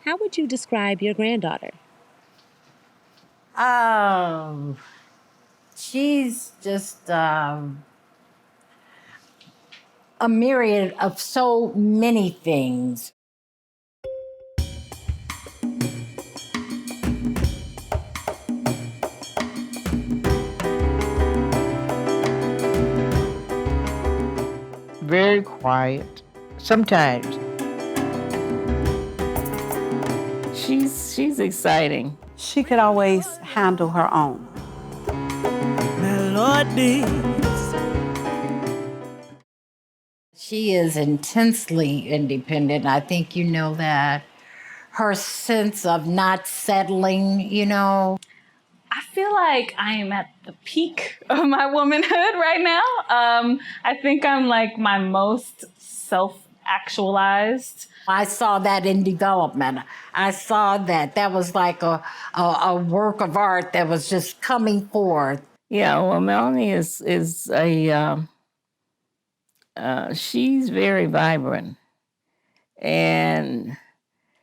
How would you describe your granddaughter? Um, she's just a myriad of so many things. Very quiet. Sometimes. She's exciting. She could always handle her own. She is intensely independent. I think you know that. Her sense of not settling, I feel like I am at the peak of my womanhood right now. I think I'm like my most self-actualized. I saw that in development. I saw that. That was like a work of art that was just coming forth. Yeah, well, Melanie is a she's very vibrant, and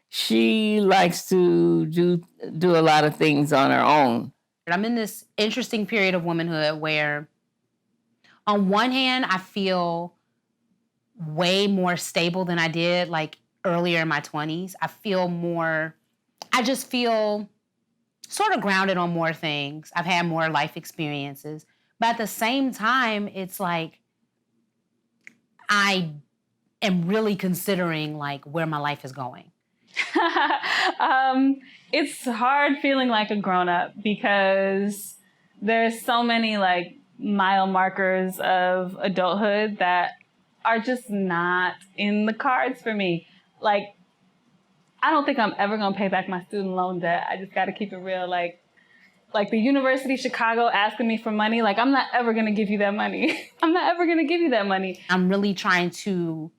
she likes to do a lot of things on her own. I'm in this interesting period of womanhood where, on one hand, I feel way more stable than I did like earlier in my 20s. I just feel sort of grounded on more things. I've had more life experiences. But at the same time, it's like I am really considering like where my life is going. It's hard feeling like a grown-up because there's so many like mile markers of adulthood that are just not in the cards for me. Like, I don't think I'm ever gonna pay back my student loan debt. I just gotta keep it real. Like the University of Chicago asking me for money, like I'm not ever gonna give you that money. I'm not ever gonna give you that money. I'm really trying to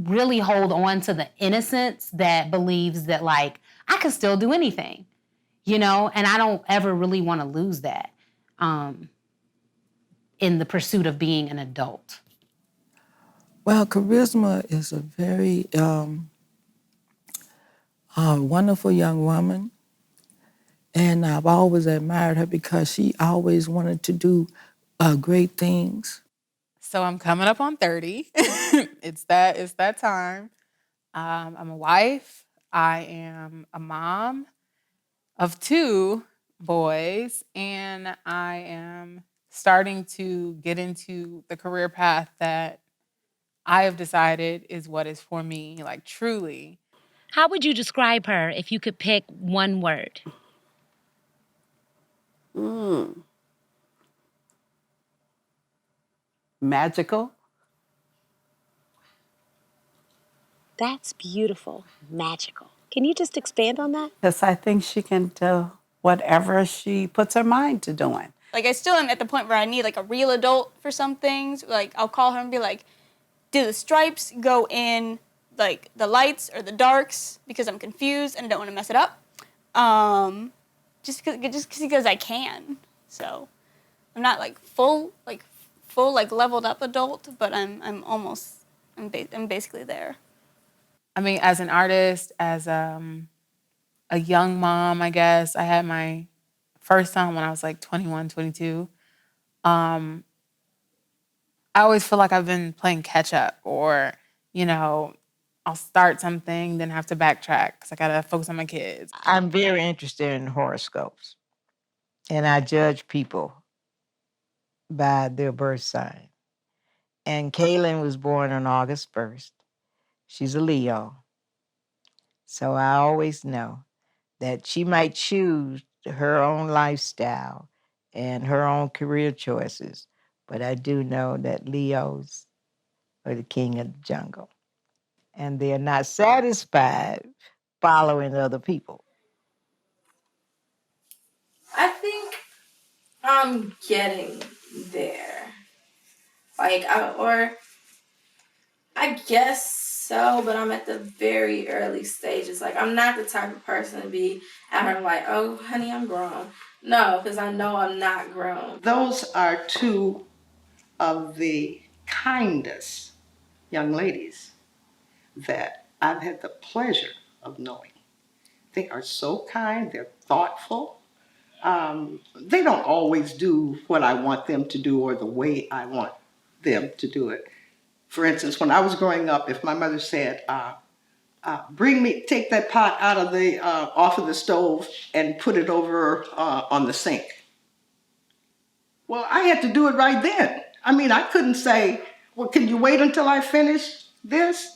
really hold on to the innocence that believes that like I can still do anything, and I don't ever really want to lose that in the pursuit of being an adult. Well, Charisma is a very wonderful young woman, and I've always admired her because she always wanted to do great things. So I'm coming up on 30. It's that time. I'm a wife. I am a mom of 2 boys, and I am starting to get into the career path that I have decided is what is for me, like truly. How would you describe her if you could pick one word? Magical. That's beautiful. Magical. Can you just expand on that? Because I think she can do whatever she puts her mind to doing. Like, I still am at the point where I need, like, a real adult for some things. Like, I'll call her and be like, do the stripes go in, like, the lights or the darks? Because I'm confused and I don't want to mess it up. Just because I can. So, I'm not, like, full, leveled up adult, but I'm basically there. I mean, as an artist, as a young mom, I guess, I had my first son when I was like 21, 22. I always feel like I've been playing catch up, or, I'll start something, then have to backtrack because I got to focus on my kids. I'm very interested in horoscopes, and I judge people by their birth sign. And Kaylin was born on August 1st. She's a Leo. So I always know that she might choose her own lifestyle and her own career choices, but I do know that Leos are the king of the jungle. And they're not satisfied following other people. I think I'm getting there. I guess so, but I'm at the very early stages. Like, I'm not the type of person to be out here like, oh, honey, I'm grown. No, because I know I'm not grown. Those are 2 of the kindest young ladies that I've had the pleasure of knowing. They are so kind, they're thoughtful. They don't always do what I want them to do or the way I want them to do it. For instance, when I was growing up, if my mother said, take that pot out of off of the stove and put it over on the sink. Well, I had to do it right then. I mean, I couldn't say, well, can you wait until I finish this?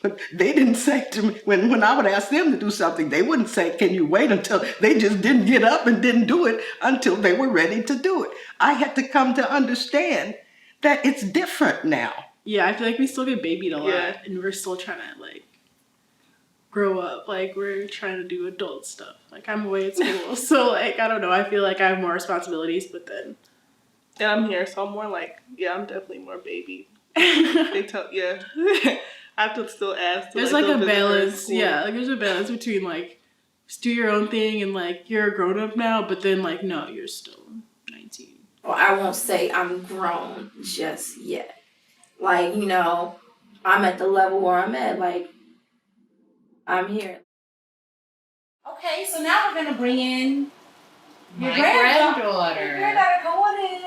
But they didn't say to me, when I would ask them to do something, they wouldn't say, can you wait until, they just didn't get up and didn't do it until they were ready to do it. I had to come to understand that it's different now. Yeah, I feel like we still get babied a lot, and we're still trying to, like, grow up. Like, we're trying to do adult stuff. Like, I'm away at school, so, like, I don't know. I feel like I have more responsibilities, but then... And I'm here, so I'm more like, yeah, I'm definitely more baby. They tell, yeah. I have to still ask. There's like a balance, yeah. Like there's a balance between like, just do your own thing and like you're a grown up now, but then like no, you're still 19. Well, I won't say I'm grown just yet. Like, you know, I'm at the level where I'm at. Like, I'm here. Okay, so now we're gonna bring in your My granddaughter. granddaughter. Granddaughter, come on in.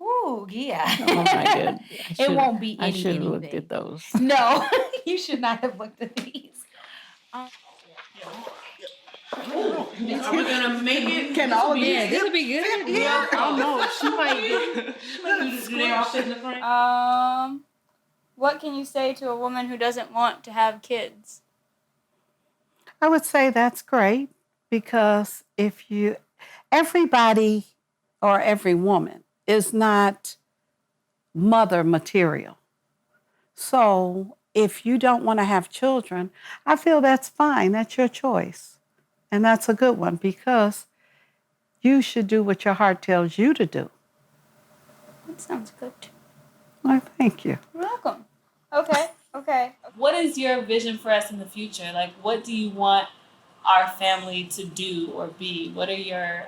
Ooh, yeah. Oh my God. It won't be I any should have looked anything. at those. No, you should not have looked at these. Are we gonna make it? Can all of you? Yeah, this would be good. Yeah, I don't know. She might do they all fit in the front? What can you say to a woman who doesn't want to have kids? I would say that's great because everybody or every woman is not mother material. So if you don't want to have children, I feel that's fine. That's your choice. And that's a good one because you should do what your heart tells you to do. That sounds good. Well, thank you. You're welcome. Okay. What is your vision for us in the future? Like, what do you want our family to do or be? What are your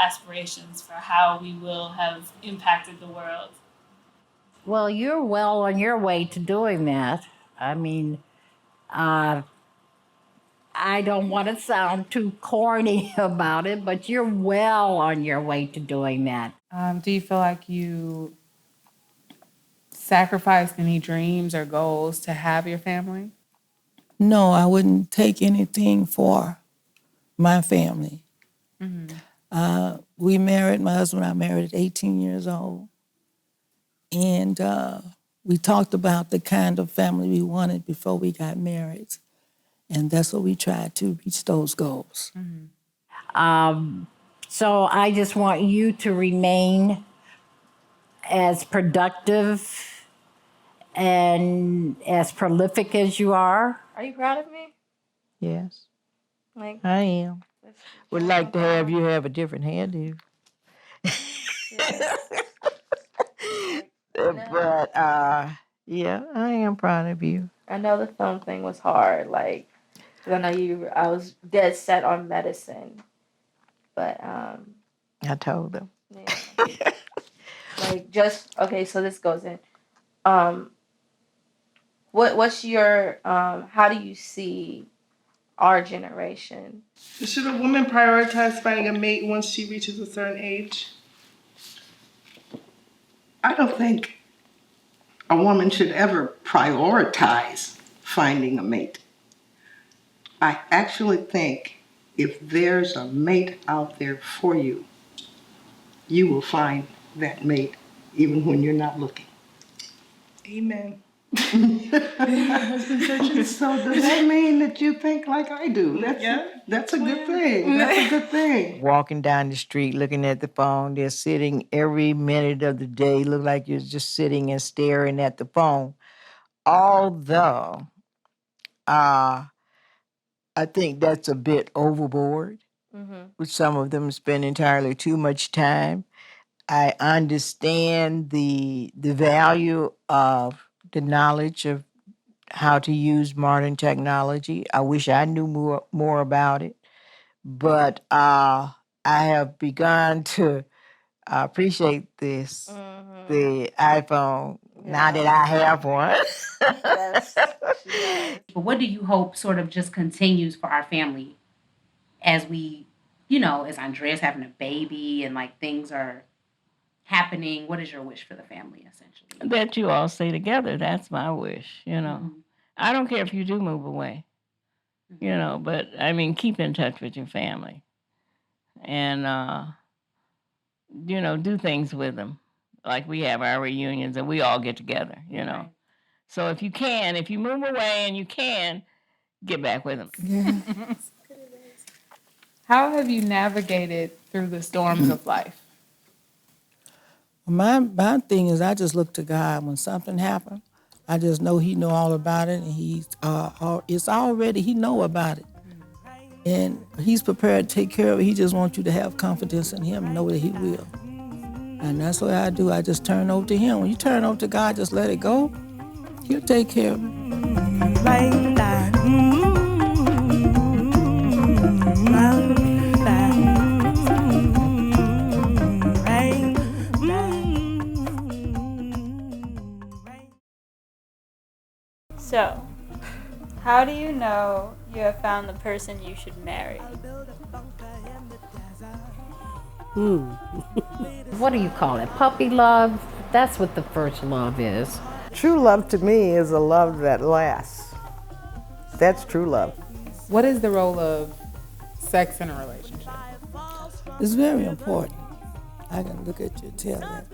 aspirations for how we will have impacted the world? Well, you're well on your way to doing that. I mean, I don't want to sound too corny about it, but you're well on your way to doing that. Do you feel like you sacrificed any dreams or goals to have your family? No, I wouldn't take anything for my family. We married, my husband and I married at 18 years old. And we talked about the kind of family we wanted before we got married. And that's what we tried to reach those goals. So I just want you to remain as productive and as prolific as you are. Are you proud of me? Yes, Like, I am. Would like to have you have a different hairdo. But yeah, I am proud of you. I know the film thing was hard, like, 'cause I know I was dead set on medicine, but I told them. yeah. Like okay, so this goes in. What's your how do you see our generation? Should a woman prioritize finding a mate once she reaches a certain age? I don't think a woman should ever prioritize finding a mate. I actually think if there's a mate out there for you, you will find that mate even when you're not looking. Amen. So does that mean that you think like I do? That's a good thing. That's a good thing. Walking down the street, looking at the phone, they're sitting every minute of the day, look like you're just sitting and staring at the phone. Although, I think that's a bit overboard. With some of them spend entirely too much time. I understand the value of the knowledge of how to use modern technology. I wish I knew more about it. But I have begun to appreciate the iPhone now that I have one. Yes. But what do you hope sort of just continues for our family as we, you know, as Andrea's having a baby and like things are happening? What is your wish for the family essentially? That you all stay together. That's my wish, you know. Mhm. I don't care if you do move away, you know, but I mean, keep in touch with your family and, you know, do things with them. Like we have our reunions and we all get together, you know. Right. So if you can, if you move away and you can, get back with them. Yeah. How have you navigated through the storms of life? My thing is I just look to God when something happens. I just know He know all about it, and it's already He know about it, and He's prepared to take care of it. He just wants you to have confidence in Him and know that He will, and that's what I do. I just turn over to Him. When you turn over to God, just let it go. He'll take care of it. So, how do you know you have found the person you should marry? What do you call it? Puppy love? That's what the first love is. True love to me is a love that lasts. That's true love. What is the role of sex in a relationship? It's very important. I can look at you and tell that.